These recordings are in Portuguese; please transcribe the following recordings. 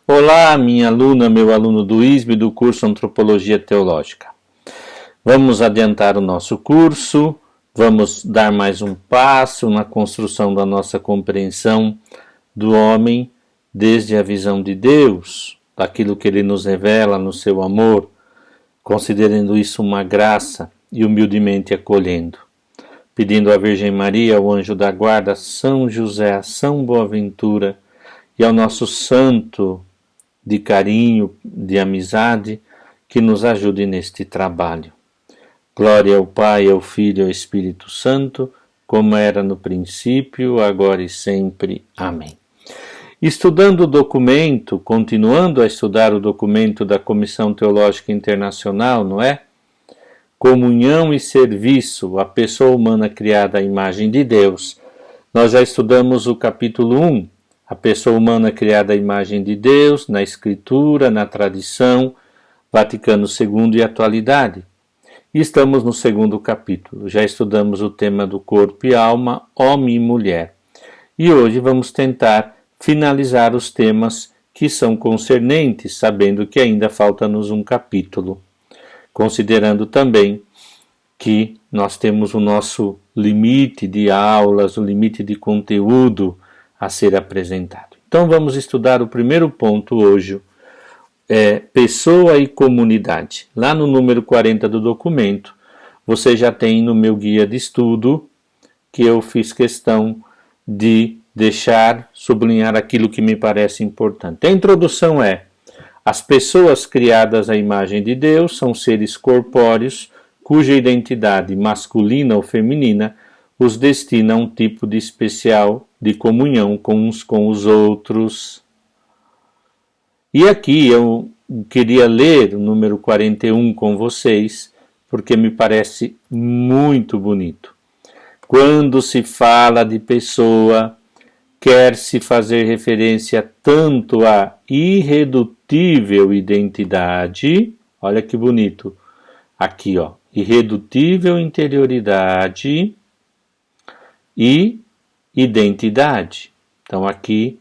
Olá, minha aluna, meu aluno do ISB do curso Antropologia Teológica. Vamos adiantar o nosso curso, vamos dar mais um passo na construção da nossa compreensão do homem desde a visão de Deus, daquilo que ele nos revela no seu amor, considerando isso uma graça e humildemente acolhendo. Pedindo à Virgem Maria, ao anjo da guarda, São José, São Boaventura e ao nosso santo de carinho, de amizade, que nos ajude neste trabalho. Glória ao Pai, ao Filho e ao Espírito Santo, como era no princípio, agora e sempre. Amém. Estudando o documento, continuando a estudar o documento da Comissão Teológica Internacional, não é? Comunhão e serviço, a pessoa humana criada à imagem de Deus. Nós já estudamos o capítulo 1, a pessoa humana criada à imagem de Deus, na Escritura, na tradição, Vaticano II e atualidade. E estamos no segundo capítulo. Já estudamos o tema do corpo e alma, homem e mulher. E hoje vamos tentar finalizar os temas que são concernentes, sabendo que ainda falta-nos um capítulo. Considerando também que nós temos o nosso limite de aulas, o limite de conteúdo a ser apresentado. Então vamos estudar o primeiro ponto hoje, pessoa e comunidade. Lá no número 40 do documento, você já tem no meu guia de estudo que eu fiz questão de sublinhar aquilo que me parece importante. A introdução é: as pessoas criadas à imagem de Deus são seres corpóreos cuja identidade masculina ou feminina os destina a um tipo de especial de comunhão com uns com os outros. E aqui eu queria ler o número 41 com vocês, porque me parece muito bonito. Quando se fala de pessoa, quer-se fazer referência tanto à irredutível identidade, olha que bonito, aqui irredutível interioridade e identidade. Então aqui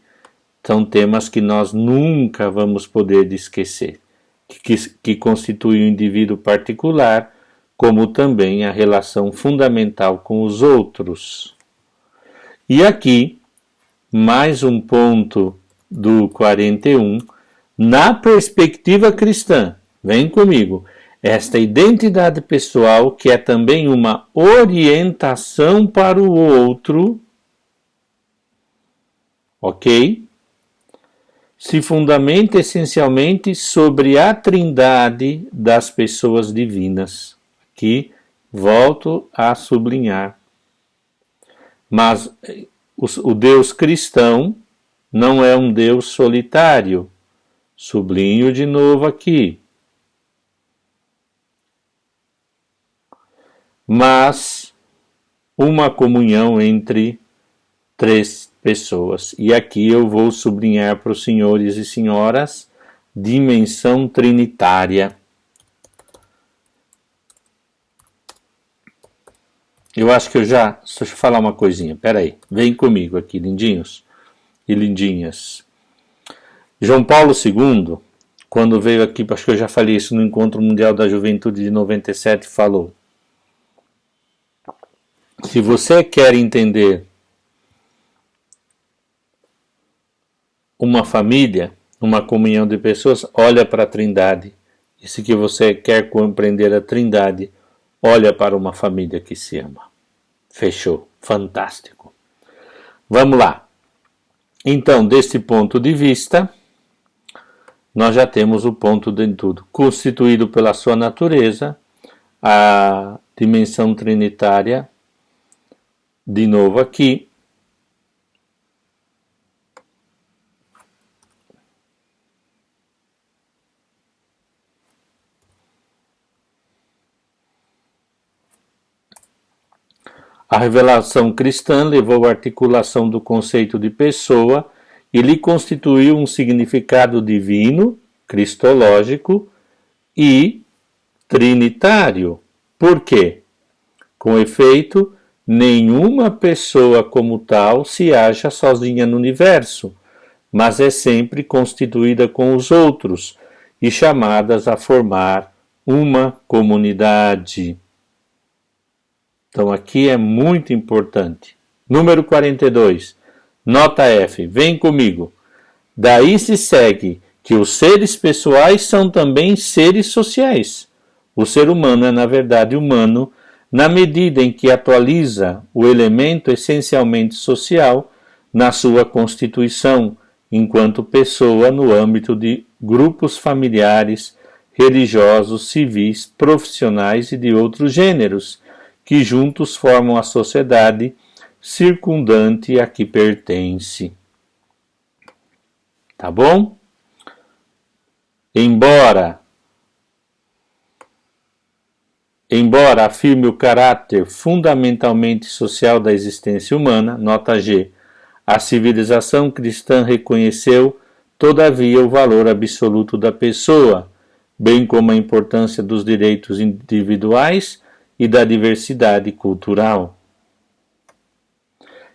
são temas que nós nunca vamos poder esquecer, que constituem o indivíduo particular, como também a relação fundamental com os outros. E aqui, mais um ponto do 41, na perspectiva cristã, vem comigo, esta identidade pessoal, que é também uma orientação para o outro, ok? Se fundamenta essencialmente sobre a trindade das pessoas divinas. Aqui volto a sublinhar. Mas o Deus cristão não é um Deus solitário. Sublinho de novo aqui. Mas uma comunhão entre três pessoas. E aqui eu vou sublinhar para os senhores e senhoras dimensão trinitária. Eu acho que deixa eu falar uma coisinha, peraí, vem comigo aqui, lindinhos e lindinhas. João Paulo II, quando veio aqui, acho que eu já falei isso no Encontro Mundial da Juventude de 97, falou: se você quer entender uma família, uma comunhão de pessoas, olha para a Trindade. E se que você quer compreender a Trindade, olha para uma família que se ama. Fechou. Fantástico. Vamos lá. Então, desse ponto de vista, nós já temos o ponto de tudo. Constituído pela sua natureza, a dimensão trinitária, de novo aqui, a revelação cristã levou à articulação do conceito de pessoa e lhe constituiu um significado divino, cristológico e trinitário. Por quê? Com efeito, nenhuma pessoa como tal se acha sozinha no universo, mas é sempre constituída com os outros e chamadas a formar uma comunidade. Então aqui é muito importante. Número 42. Nota F. Vem comigo. Daí se segue que os seres pessoais são também seres sociais. O ser humano é, na verdade, humano na medida em que atualiza o elemento essencialmente social na sua constituição, enquanto pessoa no âmbito de grupos familiares, religiosos, civis, profissionais e de outros gêneros, que juntos formam a sociedade circundante a que pertence. Tá bom? Embora afirme o caráter fundamentalmente social da existência humana, nota G, a civilização cristã reconheceu, todavia, o valor absoluto da pessoa, bem como a importância dos direitos individuais e da diversidade cultural.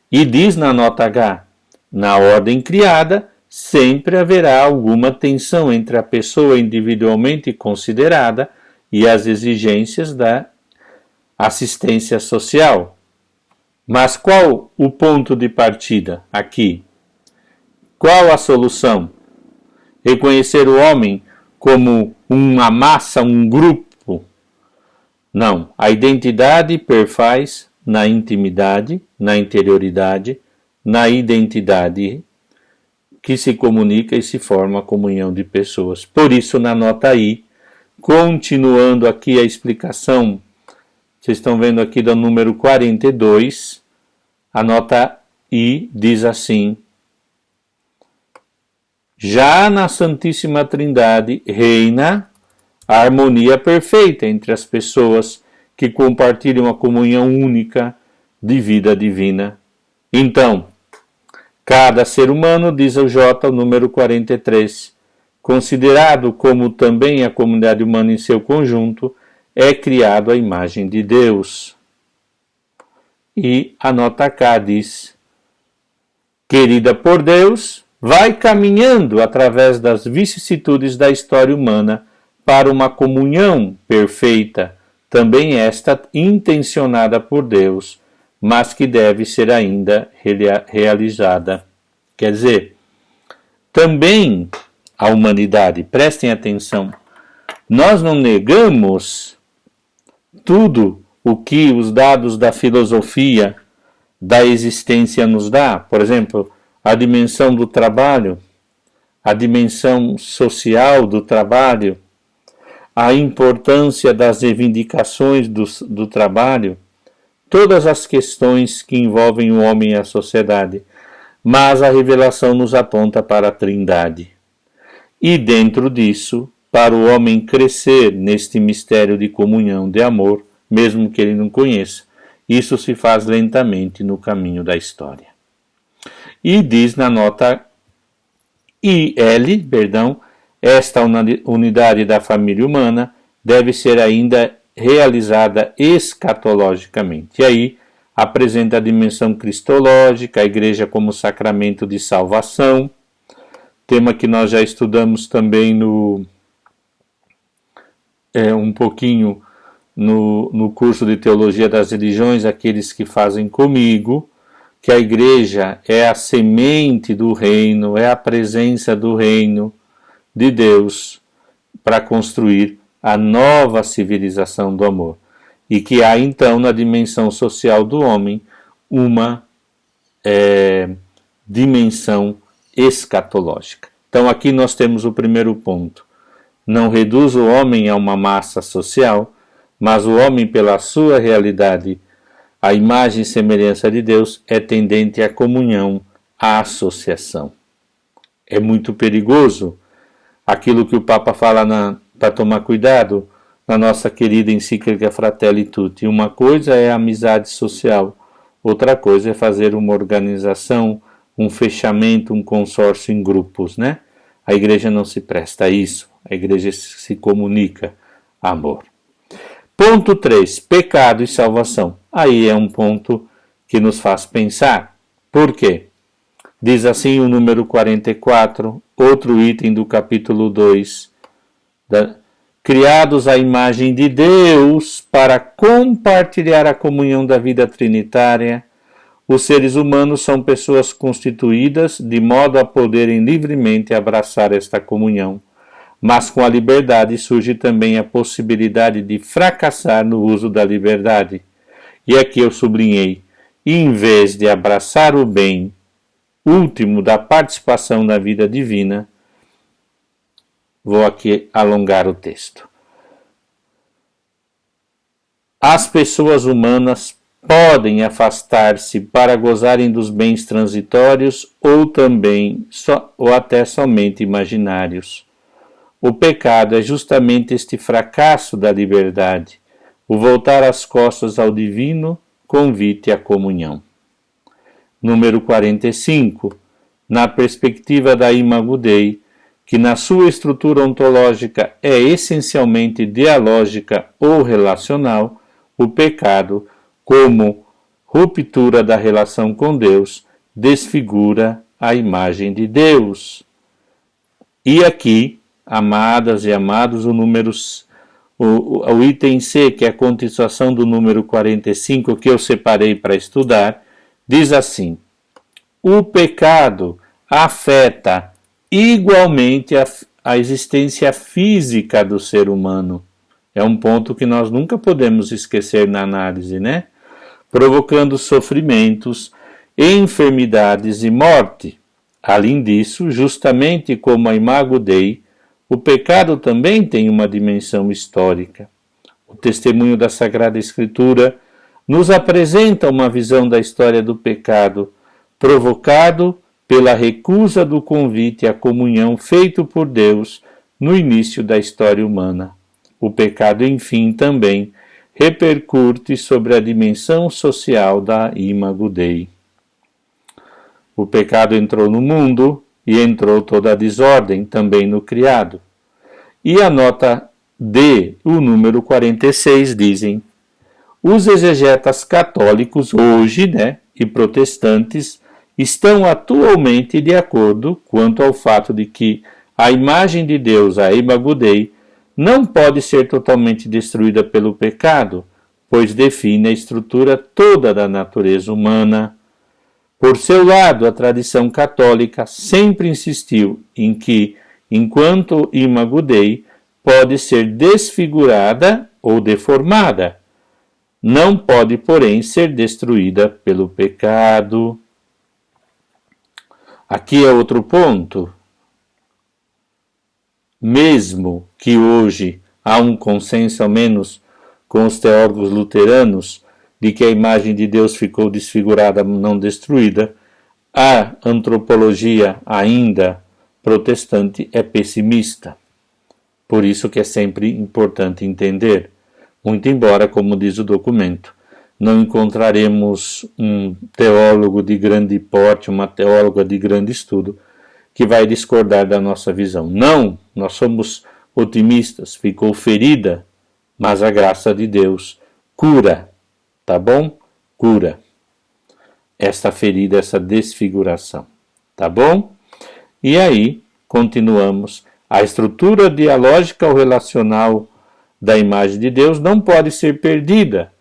E diz na nota H, na ordem criada, sempre haverá alguma tensão entre a pessoa individualmente considerada e as exigências da assistência social. Mas qual o ponto de partida aqui? Qual a solução? Reconhecer o homem como uma massa, um grupo? Não. A identidade perfaz na intimidade, na interioridade, na identidade que se comunica e se forma a comunhão de pessoas. Por isso, na nota I, continuando aqui a explicação, vocês estão vendo aqui do número 42, a nota I diz assim: já na Santíssima Trindade reina a harmonia perfeita entre as pessoas que compartilham a comunhão única de vida divina. Então, cada ser humano, diz o J, o número 43, considerado como também a comunidade humana em seu conjunto, é criado à imagem de Deus. E a nota K diz: querida por Deus, vai caminhando através das vicissitudes da história humana para uma comunhão perfeita, também esta intencionada por Deus, mas que deve ser ainda realizada. Quer dizer, também a humanidade, prestem atenção, nós não negamos tudo o que os dados da filosofia da existência nos dá, por exemplo, a dimensão do trabalho, a dimensão social do trabalho, a importância das reivindicações do trabalho, todas as questões que envolvem o homem e a sociedade, mas a revelação nos aponta para a Trindade. E dentro disso, para o homem crescer neste mistério de comunhão, de amor, mesmo que ele não conheça, isso se faz lentamente no caminho da história. E diz na nota IL, esta unidade da família humana deve ser ainda realizada escatologicamente. E aí apresenta a dimensão cristológica, a igreja como sacramento de salvação, tema que nós já estudamos também um pouquinho no curso de Teologia das Religiões, aqueles que fazem comigo, que a igreja é a semente do reino, é a presença do reino de Deus para construir a nova civilização do amor. E que há então na dimensão social do homem uma dimensão escatológica. Então aqui nós temos o primeiro ponto. Não reduz o homem a uma massa social, mas o homem, pela sua realidade, a imagem e semelhança de Deus, é tendente à comunhão, à associação. É muito perigoso aquilo que o Papa fala para tomar cuidado na nossa querida encíclica Fratelli Tutti. Uma coisa é a amizade social, outra coisa é fazer uma organização, um fechamento, um consórcio em grupos, né? A igreja não se presta a isso, a igreja se comunica amor. Ponto 3, pecado e salvação. Aí é um ponto que nos faz pensar. Por quê? Diz assim o número 44, outro item do capítulo 2. Criados à imagem de Deus para compartilhar a comunhão da vida trinitária, os seres humanos são pessoas constituídas de modo a poderem livremente abraçar esta comunhão. Mas com a liberdade surge também a possibilidade de fracassar no uso da liberdade. E aqui eu sublinhei, em vez de abraçar o bem último da participação na vida divina, vou aqui alongar o texto. As pessoas humanas podem afastar-se para gozarem dos bens transitórios ou até somente imaginários. O pecado é justamente este fracasso da liberdade, o voltar as costas ao divino convite à comunhão. Número 45. Na perspectiva da Imago Dei, que na sua estrutura ontológica é essencialmente dialógica ou relacional, o pecado, como ruptura da relação com Deus, desfigura a imagem de Deus. E aqui, amadas e amados, o item C, que é a continuação do número 45, que eu separei para estudar, diz assim: o pecado afeta igualmente a existência física do ser humano. É um ponto que nós nunca podemos esquecer na análise, né? Provocando sofrimentos, enfermidades e morte. Além disso, justamente como a Imago Dei, o pecado também tem uma dimensão histórica. O testemunho da Sagrada Escritura nos apresenta uma visão da história do pecado, provocado pela recusa do convite à comunhão feito por Deus no início da história humana. O pecado, enfim, também repercute sobre a dimensão social da Imago Dei. O pecado entrou no mundo e entrou toda a desordem também no criado. E a nota D, o número 46, dizem: os exegetas católicos hoje, e protestantes estão atualmente de acordo quanto ao fato de que a imagem de Deus, a Imago Dei, não pode ser totalmente destruída pelo pecado, pois define a estrutura toda da natureza humana. Por seu lado, a tradição católica sempre insistiu em que, enquanto Imago Dei pode ser desfigurada ou deformada, não pode, porém, ser destruída pelo pecado. Aqui é outro ponto. Mesmo que hoje há um consenso, ao menos com os teólogos luteranos, de que a imagem de Deus ficou desfigurada, não destruída, a antropologia ainda protestante é pessimista. Por isso que é sempre importante entender. Muito embora, como diz o documento, não encontraremos um teólogo de grande porte, uma teóloga de grande estudo, que vai discordar da nossa visão. Não, nós somos otimistas, ficou ferida, mas a graça de Deus cura, tá bom? Cura esta ferida, essa desfiguração, tá bom? E aí, continuamos. A estrutura dialógica ou relacional da imagem de Deus não pode ser perdida,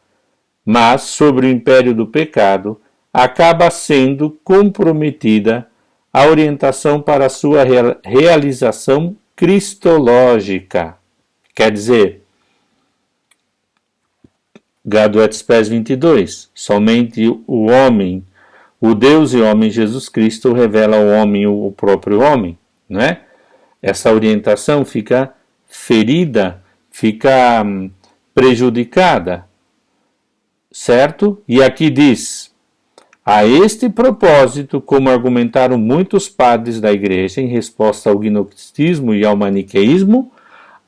mas, sobre o império do pecado, acaba sendo comprometida a orientação para a sua realização cristológica. Quer dizer, Gaudium et Spes 22, somente o homem, o Deus e homem Jesus Cristo revela ao homem o próprio homem, né? Essa orientação fica ferida, fica prejudicada, certo? E aqui diz: a este propósito, como argumentaram muitos padres da Igreja em resposta ao gnosticismo e ao maniqueísmo,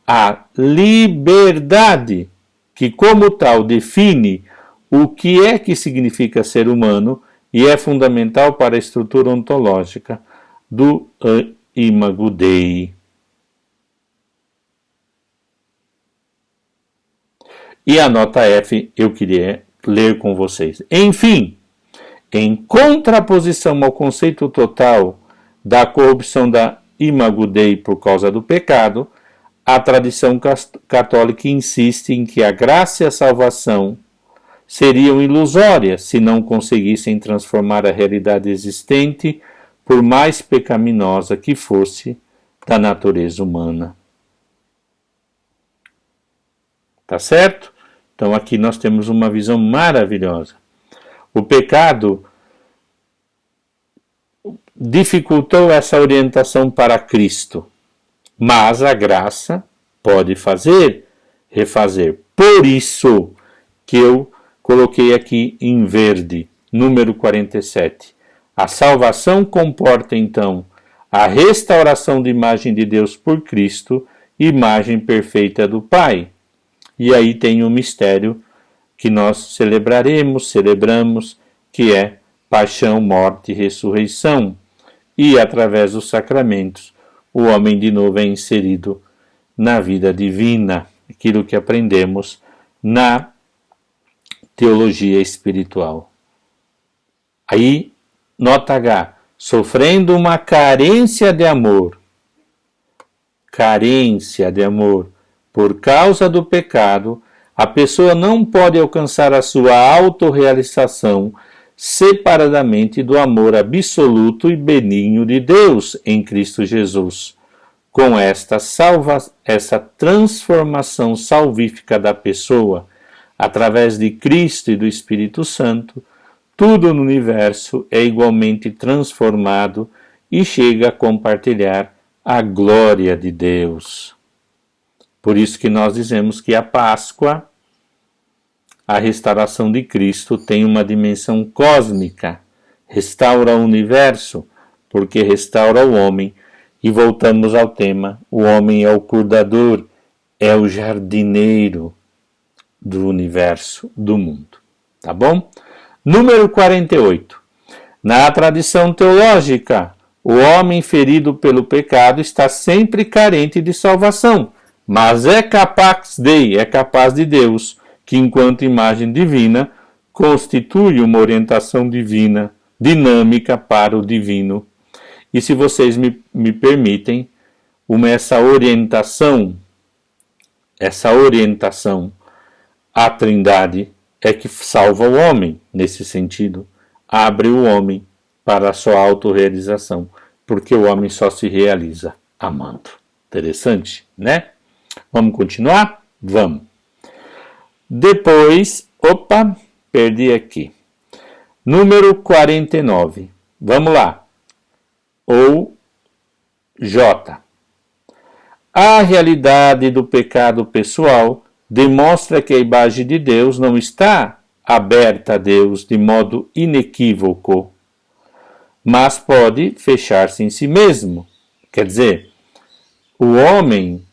a liberdade, que como tal define o que é que significa ser humano e é fundamental para a estrutura ontológica do Imago Dei. E a nota F eu queria ler com vocês. Enfim, Em contraposição ao conceito total da corrupção da imago Dei por causa do pecado, a tradição católica insiste em que a graça e a salvação seriam ilusórias se não conseguissem transformar a realidade existente, por mais pecaminosa que fosse, da natureza humana. Tá certo? Então aqui nós temos uma visão maravilhosa. O pecado dificultou essa orientação para Cristo, mas a graça pode refazer. Por isso que eu coloquei aqui em verde, número 47. A salvação comporta, então, a restauração da imagem de Deus por Cristo, imagem perfeita do Pai. E aí tem um mistério que nós celebramos, que é paixão, morte e ressurreição. E, através dos sacramentos, o homem de novo é inserido na vida divina, aquilo que aprendemos na teologia espiritual. Aí, nota H, sofrendo uma carência de amor por causa do pecado, a pessoa não pode alcançar a sua autorrealização separadamente do amor absoluto e benigno de Deus em Cristo Jesus. Com essa transformação salvífica da pessoa, através de Cristo e do Espírito Santo, tudo no universo é igualmente transformado e chega a compartilhar a glória de Deus. Por isso que nós dizemos que a Páscoa, a restauração de Cristo, tem uma dimensão cósmica, restaura o universo, porque restaura o homem. E voltamos ao tema, o homem é o cuidador, é o jardineiro do universo, do mundo. Tá bom? Número 48. Na tradição teológica, o homem ferido pelo pecado está sempre carente de salvação, mas é capaz de Deus, que enquanto imagem divina, constitui uma orientação divina, dinâmica para o divino. E se vocês me permitem, essa orientação à Trindade é que salva o homem, nesse sentido, abre o homem para a sua autorrealização, porque o homem só se realiza amando. Interessante, né? Vamos continuar? Vamos. Depois, perdi aqui. Número 49. Vamos lá. Ou J. A realidade do pecado pessoal demonstra que a imagem de Deus não está aberta a Deus de modo inequívoco, mas pode fechar-se em si mesmo. Quer dizer, o homem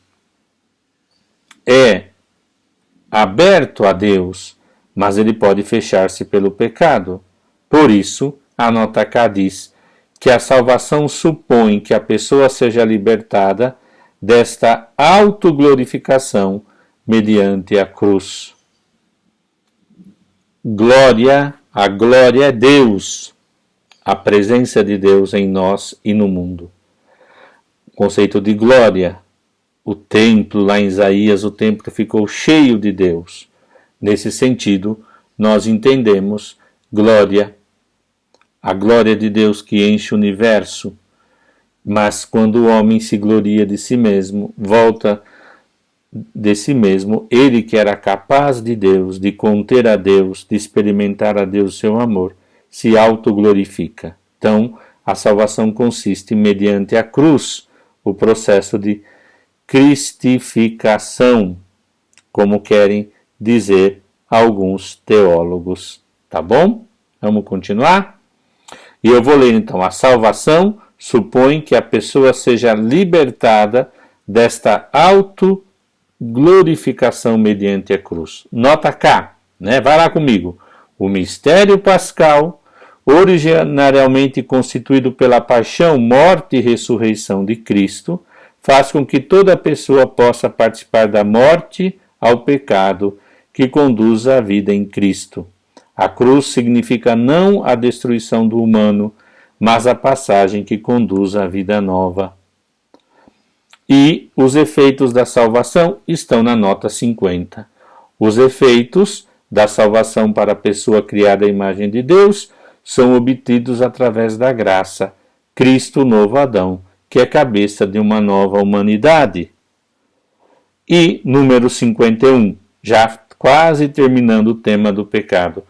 é aberto a Deus, mas ele pode fechar-se pelo pecado. Por isso, a nota K diz que a salvação supõe que a pessoa seja libertada desta autoglorificação mediante a cruz. A glória é Deus, a presença de Deus em nós e no mundo. O conceito de glória, o templo, lá em Isaías, o templo ficou cheio de Deus. Nesse sentido, nós entendemos glória, a glória de Deus que enche o universo, mas quando o homem se gloria de si mesmo, volta de si mesmo, ele que era capaz de Deus, de conter a Deus, de experimentar a Deus seu amor, se autoglorifica. Então, a salvação consiste mediante a cruz, o processo de cristificação, como querem dizer alguns teólogos. Tá bom? Vamos continuar? E eu vou ler então. A salvação supõe que a pessoa seja libertada desta autoglorificação mediante a cruz. Nota K, né? Vai lá comigo. O mistério pascal, originariamente constituído pela paixão, morte e ressurreição de Cristo, faz com que toda pessoa possa participar da morte ao pecado que conduz à vida em Cristo. A cruz significa não a destruição do humano, mas a passagem que conduz à vida nova. E os efeitos da salvação estão na nota 50. Os efeitos da salvação para a pessoa criada à imagem de Deus são obtidos através da graça, Cristo, novo Adão, que é cabeça de uma nova humanidade. E número 51, já quase terminando o tema do pecado.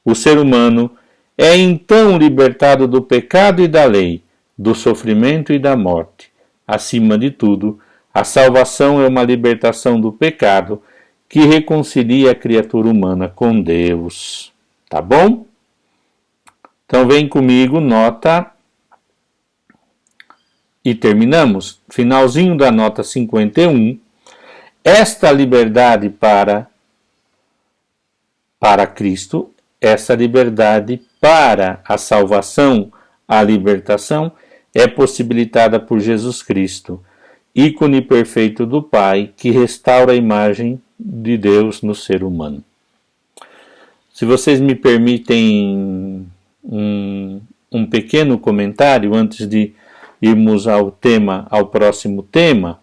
O ser humano é então libertado do pecado e da lei, do sofrimento e da morte. Acima de tudo, a salvação é uma libertação do pecado que reconcilia a criatura humana com Deus. Tá bom? Então vem comigo, nota. E terminamos. Finalzinho da nota 51. Esta liberdade para Cristo, essa liberdade para a salvação, a libertação, é possibilitada por Jesus Cristo, ícone perfeito do Pai, que restaura a imagem de Deus no ser humano. Se vocês me permitem um pequeno comentário antes de irmos ao próximo tema,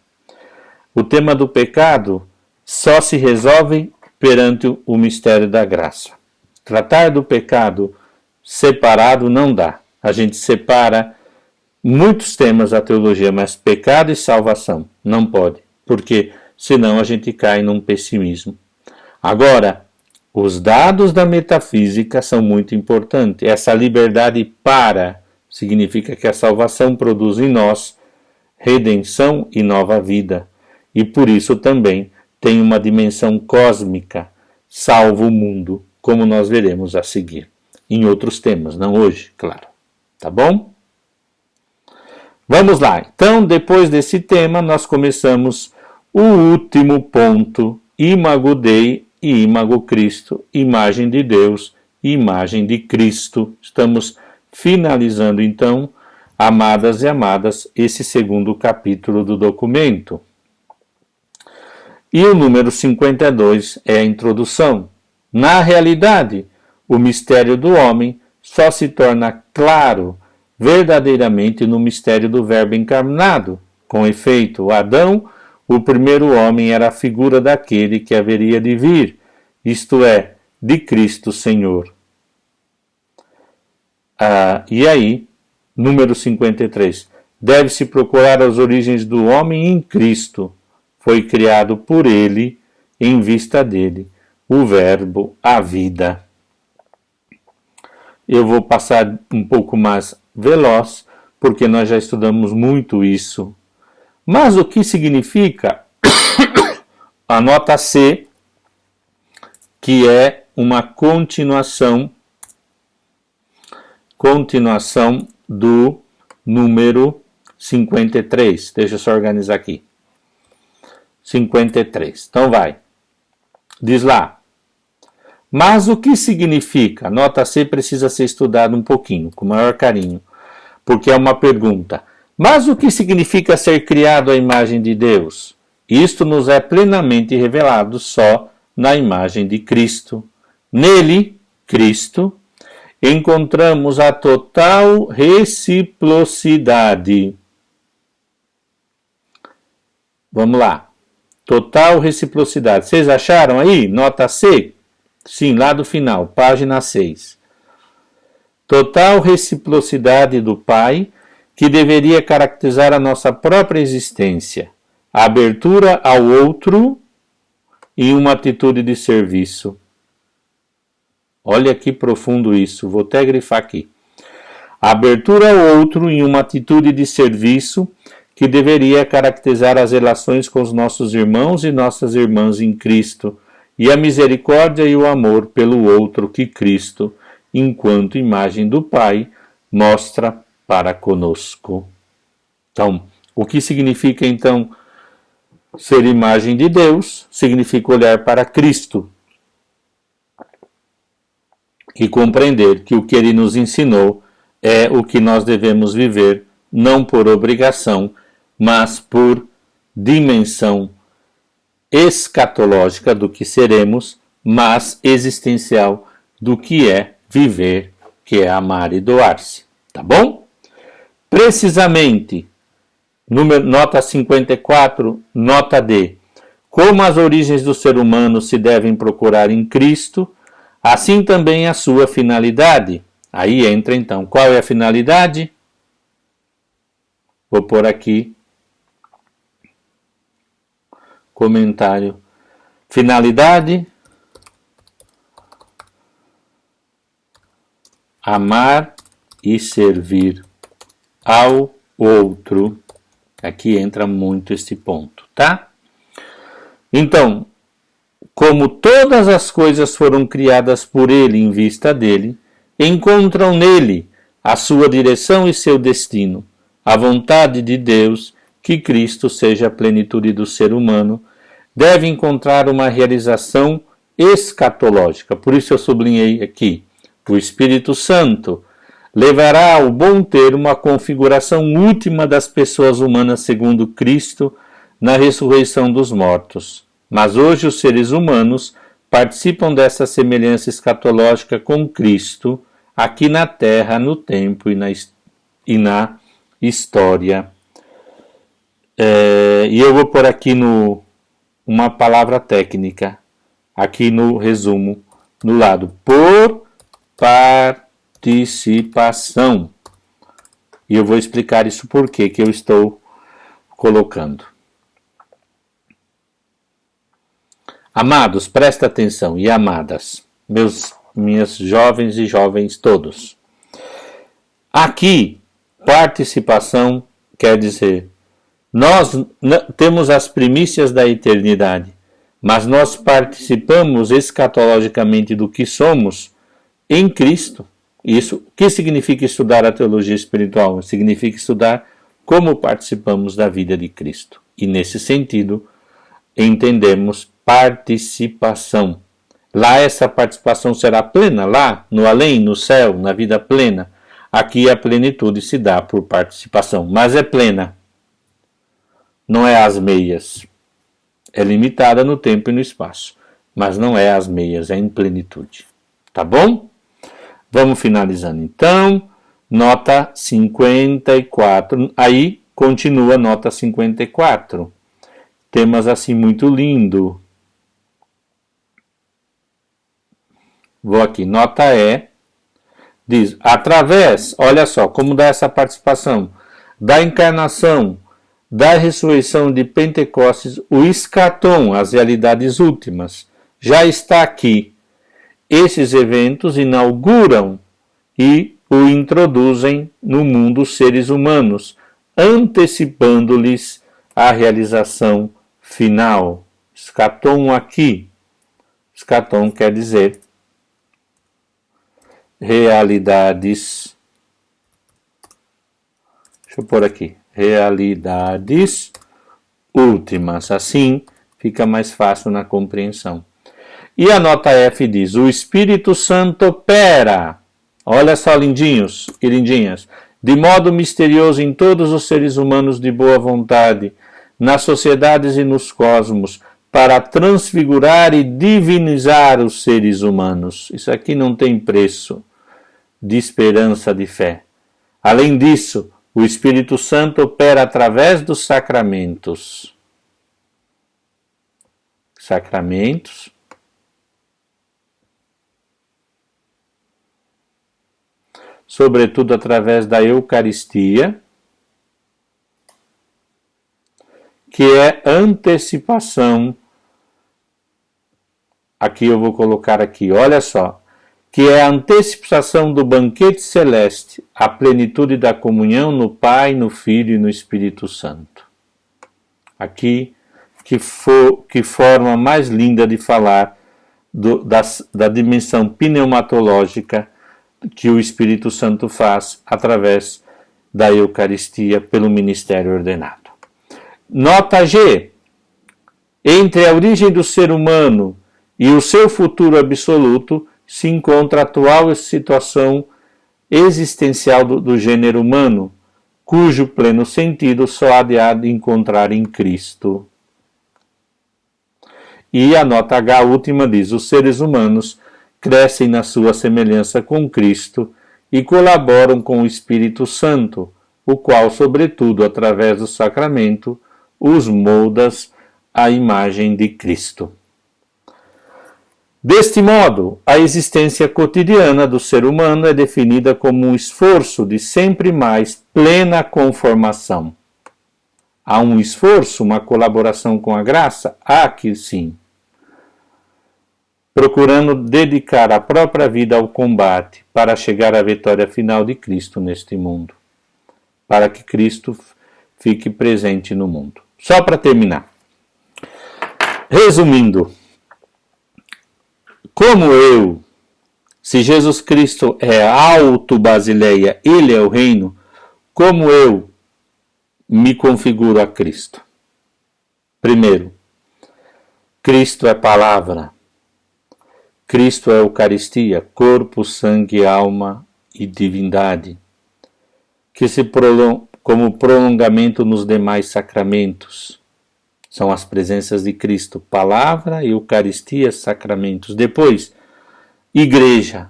o tema do pecado só se resolve perante o mistério da graça. Tratar do pecado separado não dá. A gente separa muitos temas da teologia, mas pecado e salvação não pode, porque senão a gente cai num pessimismo. Agora, os dados da metafísica são muito importantes. Essa liberdade para significa que a salvação produz em nós redenção e nova vida. E por isso também tem uma dimensão cósmica, salva o mundo, como nós veremos a seguir. Em outros temas, não hoje, claro. Tá bom? Vamos lá. Então, depois desse tema, nós começamos o último ponto, Imago Dei e Imago Cristo, imagem de Deus e imagem de Cristo. Estamos finalizando, então, amadas e amadas, esse segundo capítulo do documento. E o número 52 é a introdução. Na realidade, o mistério do homem só se torna claro verdadeiramente no mistério do Verbo encarnado. Com efeito, Adão, o primeiro homem, era a figura daquele que haveria de vir, isto é, de Cristo Senhor. E aí, número 53, deve-se procurar as origens do homem em Cristo. Foi criado por ele, em vista dele, o Verbo, a vida. Eu vou passar um pouco mais veloz, porque nós já estudamos muito isso. Mas o que significa a nota C, que é uma continuação do número 53. Deixa eu só organizar aqui. 53. Então vai. Diz lá. Mas o que significa? A nota C precisa ser estudada um pouquinho, com maior carinho, porque é uma pergunta. Mas o que significa ser criado à imagem de Deus? Isto nos é plenamente revelado só na imagem de Cristo. Nele, Cristo, encontramos a total reciprocidade. Vamos lá. Total reciprocidade. Vocês acharam aí? Nota C? Sim, lá do final, página 6. Total reciprocidade do Pai, que deveria caracterizar a nossa própria existência. A abertura ao outro e uma atitude de serviço. Olha que profundo isso, vou até grifar aqui. A abertura ao outro em uma atitude de serviço que deveria caracterizar as relações com os nossos irmãos e nossas irmãs em Cristo, e a misericórdia e o amor pelo outro que Cristo, enquanto imagem do Pai, mostra para conosco. Então, o que significa então ser imagem de Deus? Significa olhar para Cristo e compreender que o que Ele nos ensinou é o que nós devemos viver, não por obrigação, mas por dimensão escatológica do que seremos, mas existencial do que é viver, que é amar e doar-se. Tá bom? Precisamente, nota 54, nota D. Como as origens do ser humano se devem procurar em Cristo, assim também a sua finalidade. Aí entra então, qual é a finalidade? Vou pôr aqui comentário. Finalidade: amar e servir ao outro. Aqui entra muito esse ponto, tá? Então, como todas as coisas foram criadas por ele em vista dele, encontram nele a sua direção e seu destino. A vontade de Deus, que Cristo seja a plenitude do ser humano, deve encontrar uma realização escatológica. Por isso eu sublinhei aqui. O Espírito Santo levará ao bom termo a configuração última das pessoas humanas segundo Cristo na ressurreição dos mortos. Mas hoje os seres humanos participam dessa semelhança escatológica com Cristo aqui na Terra, no tempo e na história. E eu vou pôr aqui uma palavra técnica, aqui no resumo, no lado por participação. E eu vou explicar isso por que eu estou colocando. Amados, presta atenção, e amadas, minhas jovens e jovens todos. Aqui, participação quer dizer, nós temos as primícias da eternidade, mas nós participamos escatologicamente do que somos em Cristo. Isso, o que significa estudar a teologia espiritual? Significa estudar como participamos da vida de Cristo. E nesse sentido, entendemos participação. Lá essa participação será plena, lá no além, no céu, na vida plena. Aqui a plenitude se dá por participação, mas é plena. Não é às meias. É limitada no tempo e no espaço, mas não é às meias, é em plenitude. Tá bom? Vamos finalizando então. Nota 54. Aí continua a nota 54. Temas assim muito lindo. Vou aqui, nota E, diz, através, olha só, como dá essa participação, da encarnação, da ressurreição de Pentecostes, o escatom, as realidades últimas, já está aqui. Esses eventos inauguram e o introduzem no mundo os seres humanos, antecipando-lhes a realização final. Escatom aqui. Escatom quer dizer realidades. Deixa eu pôr aqui. Realidades últimas. Assim fica mais fácil na compreensão. E a nota F diz: o Espírito Santo opera. Olha só, lindinhos e lindinhas. De modo misterioso em todos os seres humanos de boa vontade, nas sociedades e nos cosmos, para transfigurar e divinizar os seres humanos. Isso aqui não tem preço de esperança, de fé. Além disso, o Espírito Santo opera através dos sacramentos. Sacramentos. Sobretudo através da Eucaristia, que é antecipação. Aqui eu vou colocar aqui, olha só. Que é a antecipação do banquete celeste, a plenitude da comunhão no Pai, no Filho e no Espírito Santo. Aqui, que forma mais linda de falar da dimensão pneumatológica que o Espírito Santo faz através da Eucaristia pelo ministério ordenado. Nota G. Entre a origem do ser humano e o seu futuro absoluto, se encontra a atual situação existencial do gênero humano, cujo pleno sentido só há de encontrar em Cristo. E a nota H última diz: os seres humanos crescem na sua semelhança com Cristo e colaboram com o Espírito Santo, o qual, sobretudo através do sacramento, os molda à imagem de Cristo. Deste modo, a existência cotidiana do ser humano é definida como um esforço de sempre mais plena conformação. Há um esforço, uma colaboração com a graça? Há que sim. Procurando dedicar a própria vida ao combate para chegar à vitória final de Cristo neste mundo, para que Cristo fique presente no mundo. Só para terminar. Resumindo, se Jesus Cristo é a auto-Basileia, ele é o reino, como eu me configuro a Cristo? Primeiro, Cristo é palavra. Cristo é Eucaristia, corpo, sangue, alma e divindade, que se como prolongamento nos demais sacramentos. São as presenças de Cristo, palavra, Eucaristia, sacramentos. Depois, igreja,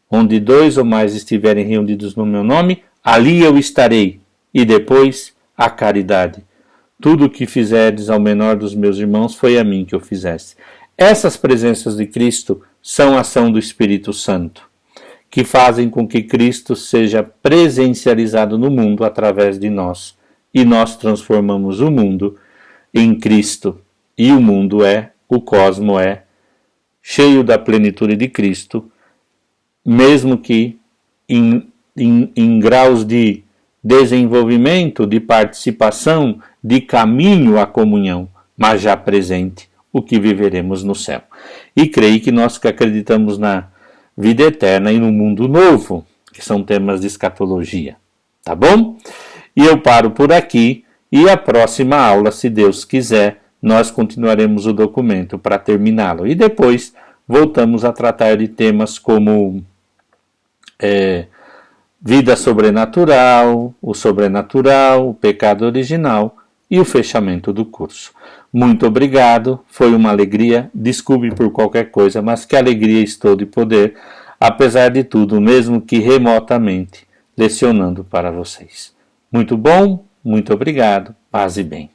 onde 2 ou mais estiverem reunidos no meu nome, ali eu estarei. E depois, a caridade. Tudo o que fizerdes ao menor dos meus irmãos foi a mim que eu fizesse. Essas presenças de Cristo são a ação do Espírito Santo, que fazem com que Cristo seja presencializado no mundo através de nós. E nós transformamos o mundo em Cristo. E o mundo o cosmo cheio da plenitude de Cristo, mesmo que em graus de desenvolvimento, de participação, de caminho à comunhão, mas já presente o que viveremos no céu. E creio que nós que acreditamos na vida eterna e no mundo novo, que são temas de escatologia, tá bom? E eu paro por aqui e a próxima aula, se Deus quiser, nós continuaremos o documento para terminá-lo. E depois voltamos a tratar de temas como vida sobrenatural, o pecado original e o fechamento do curso. Muito obrigado, foi uma alegria, desculpe por qualquer coisa, mas que alegria estou de poder, apesar de tudo, mesmo que remotamente, lecionando para vocês. Muito bom, muito obrigado, paz e bem.